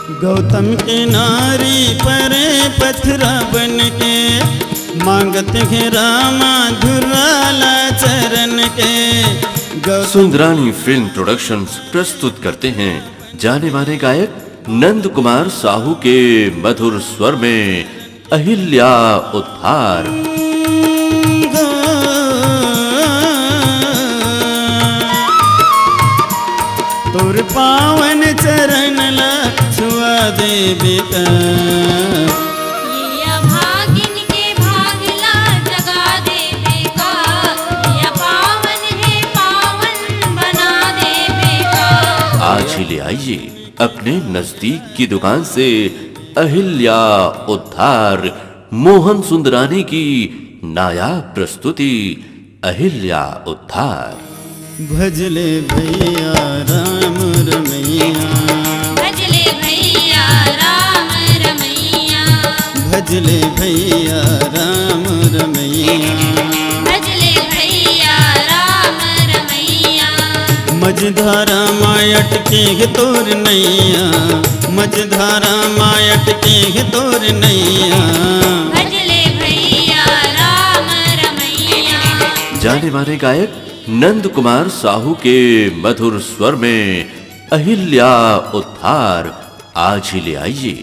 गौतम की नारी पर पथरा बन के मांगते हैं रामा धुराला चरण के। सुंदरानी फिल्म प्रोडक्शंस प्रस्तुत करते हैं जाने माने गायक नंद कुमार साहू के मधुर स्वर में अहिल्या उद्धार। तोर पावन चरण ला छुआ दे बेटा, ये भागिन के भागला जगा दे बेका, ये पावन है पावन बना दे बेका। आज ही ले आइए अपने नजदीक की दुकान से अहिल्या उद्धार मोहन सुंदरानी की नायाब प्रस्तुति अहिल्या उद्धार। भजले भैया राम रमैया, भजले भैया राम रमैया, भजले भैया राम रमैया, भजले भैया राम रमैया। मझधारा मायट के तोर नैया, मझधारा मायट के तोर नैया। भजले भैया राम रमैया। जाने माने गायक नंद कुमार साहू के मधुर स्वर में अहिल्या उद्धार आज ही ले आइए।